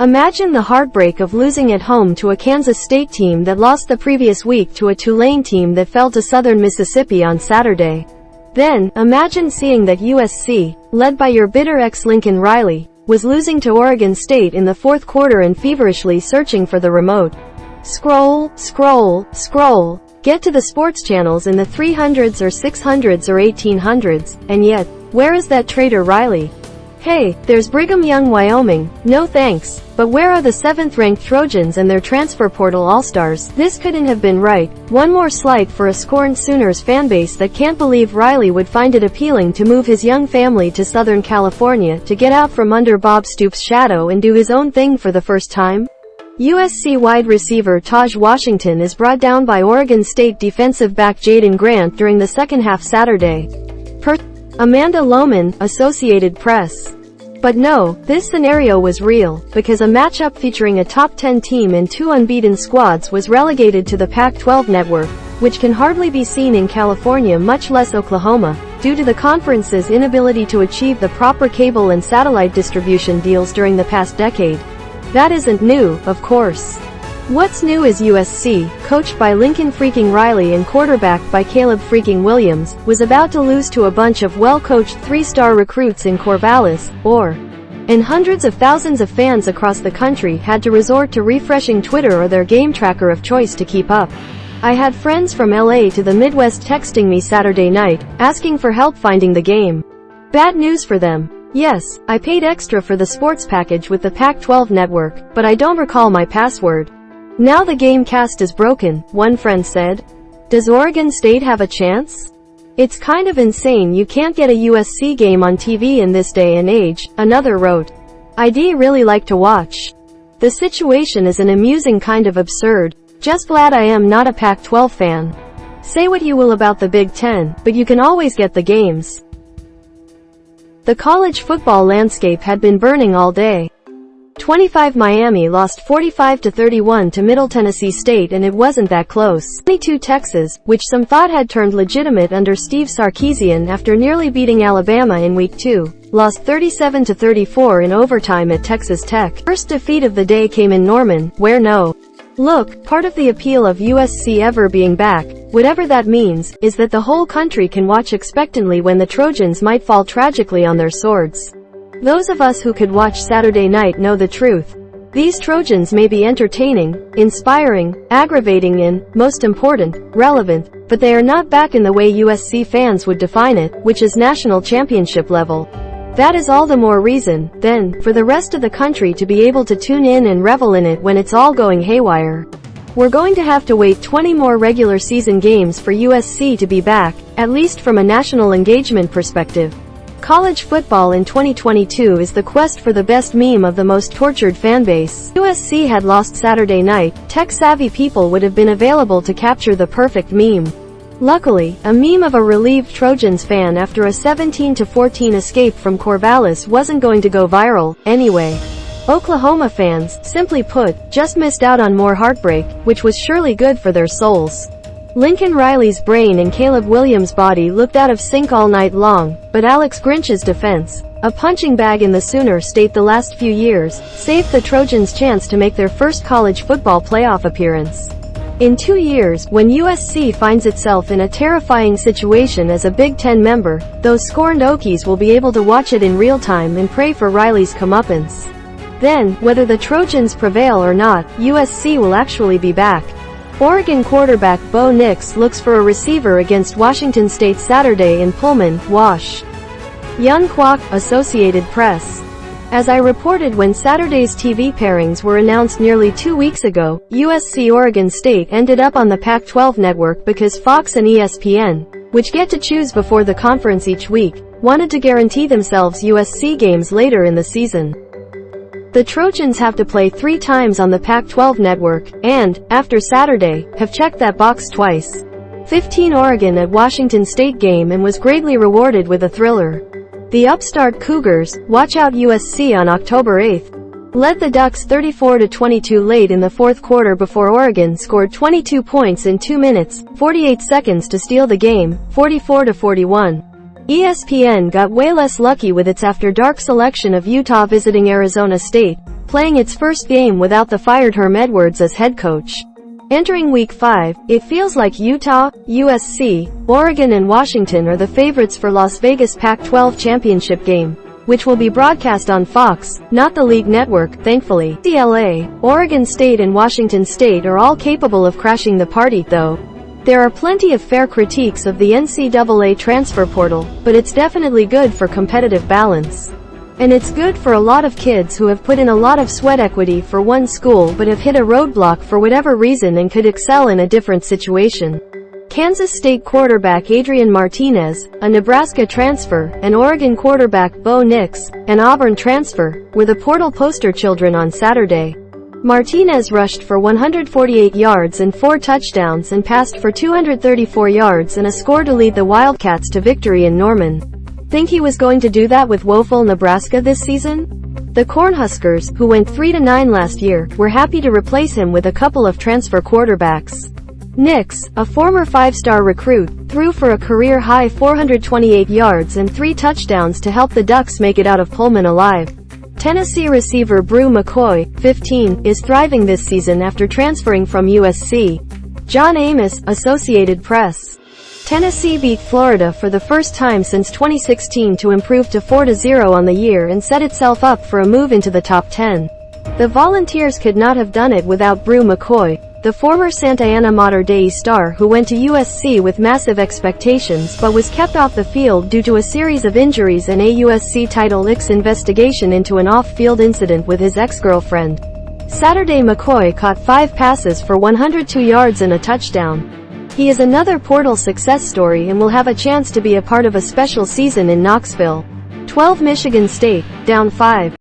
Imagine the heartbreak of losing at home to a Kansas State team that lost the previous week to a Tulane team that fell to Southern Mississippi on Saturday. Then, imagine seeing that USC, led by your bitter ex-Lincoln Riley, was losing to Oregon State in the fourth quarter and feverishly searching for the remote. Scroll, scroll, scroll. Get to the sports channels in the 300s or 600s or 1800s, and yet, where is that traitor Riley? Hey, there's Brigham Young, Wyoming, no thanks, but where are the 7th-ranked Trojans and their transfer portal all-stars? This couldn't have been right. One more slight for a scorned Sooners fanbase that can't believe Riley would find it appealing to move his young family to Southern California to get out from under Bob Stoops' shadow and do his own thing for the first time. USC wide receiver Taj Washington is brought down by Oregon State defensive back Jaden Grant during the second half Saturday. Per Amanda Lohman, Associated Press. But no, this scenario was real, because a matchup featuring a top 10 team and 2 unbeaten squads was relegated to the Pac-12 network, which can hardly be seen in California, much less Oklahoma, due to the conference's inability to achieve the proper cable and satellite distribution deals during the past decade. That isn't new, of course. What's new is USC, coached by Lincoln freaking Riley and quarterbacked by Caleb freaking Williams, was about to lose to a bunch of well-coached 3-star recruits in Corvallis, and hundreds of thousands of fans across the country had to resort to refreshing Twitter or their game tracker of choice to keep up. I had friends from LA to the Midwest texting me Saturday night, asking for help finding the game. Bad news for them. Yes, I paid extra for the sports package with the Pac-12 network, but I don't recall my password. Now the game cast is broken, one friend said. Does Oregon State have a chance? It's kind of insane you can't get a USC game on TV in this day and age, another wrote. I'd really like to watch. The situation is an amusing kind of absurd. Just glad I am not a Pac-12 fan. Say what you will about the Big Ten, but you can always get the games. The college football landscape had been burning all day. 25 Miami lost 45-31 to Middle Tennessee State, and it wasn't that close. 22 Texas, which some thought had turned legitimate under Steve Sarkisian after nearly beating Alabama in Week 2, lost 37-34 in overtime at Texas Tech. First defeat of the day came in Norman, where Look, part of the appeal of USC ever being back, whatever that means, is that the whole country can watch expectantly when the Trojans might fall tragically on their swords. Those of us who could watch Saturday night know the truth. These Trojans may be entertaining, inspiring, aggravating and, most important, relevant, but they are not back in the way USC fans would define it, which is national championship level. That is all the more reason, then, for the rest of the country to be able to tune in and revel in it when it's all going haywire. We're going to have to wait 20 more regular season games for USC to be back, at least from a national engagement perspective. College football in 2022 is the quest for the best meme of the most tortured fanbase. USC had lost Saturday night, tech-savvy people would have been available to capture the perfect meme. Luckily, a meme of a relieved Trojans fan after a 17-14 escape from Corvallis wasn't going to go viral, anyway. Oklahoma fans, simply put, just missed out on more heartbreak, which was surely good for their souls. Lincoln Riley's brain and Caleb Williams' body looked out of sync all night long, but Alex Grinch's defense, a punching bag in the Sooner State the last few years, saved the Trojans' chance to make their first college football playoff appearance. In 2 years, when USC finds itself in a terrifying situation as a Big Ten member, those scorned Okies will be able to watch it in real time and pray for Riley's comeuppance. Then, whether the Trojans prevail or not, USC will actually be back. Oregon quarterback Bo Nix looks for a receiver against Washington State Saturday in Pullman, Wash. Yun Kwok, Associated Press. As I reported when Saturday's TV pairings were announced nearly 2 weeks ago, USC-Oregon State ended up on the Pac-12 network because Fox and ESPN, which get to choose before the conference each week, wanted to guarantee themselves USC games later in the season. The Trojans have to play 3 times on the Pac-12 network, and, after Saturday, have checked that box twice. 15 Oregon at Washington State game and was greatly rewarded with a thriller. The upstart Cougars, watch out USC on October 8th, led the Ducks 34-22 late in the fourth quarter before Oregon scored 22 points in 2 minutes, 48 seconds to steal the game, 44-41. ESPN got way less lucky with its after-dark selection of Utah visiting Arizona State, playing its first game without the fired Herm Edwards as head coach. Entering Week 5, it feels like Utah, USC, Oregon and Washington are the favorites for Las Vegas Pac-12 championship game, which will be broadcast on Fox, not the league network, thankfully. UCLA, Oregon State and Washington State are all capable of crashing the party, though. There are plenty of fair critiques of the NCAA transfer portal, but it's definitely good for competitive balance. And it's good for a lot of kids who have put in a lot of sweat equity for one school but have hit a roadblock for whatever reason and could excel in a different situation. Kansas State quarterback Adrian Martinez, a Nebraska transfer, and Oregon quarterback Bo Nix, an Auburn transfer, were the portal poster children on Saturday. Martinez rushed for 148 yards and 4 touchdowns and passed for 234 yards and a score to lead the Wildcats to victory in Norman. Think he was going to do that with woeful Nebraska this season? The Cornhuskers, who went 3-9 last year, were happy to replace him with a couple of transfer quarterbacks. Nix, a former 5-star recruit, threw for a career-high 428 yards and 3 touchdowns to help the Ducks make it out of Pullman alive. Tennessee receiver Brew McCoy, 15, is thriving this season after transferring from USC. John Amos, Associated Press. Tennessee beat Florida for the first time since 2016 to improve to 4-0 on the year and set itself up for a move into the top 10. The Volunteers could not have done it without Brew McCoy, the former Santa Ana Mater Dei star who went to USC with massive expectations but was kept off the field due to a series of injuries and a USC Title IX investigation into an off-field incident with his ex-girlfriend. Saturday McCoy caught 5 passes for 102 yards and a touchdown. He is another portal success story and will have a chance to be a part of a special season in Knoxville. 12 Michigan State, down 5.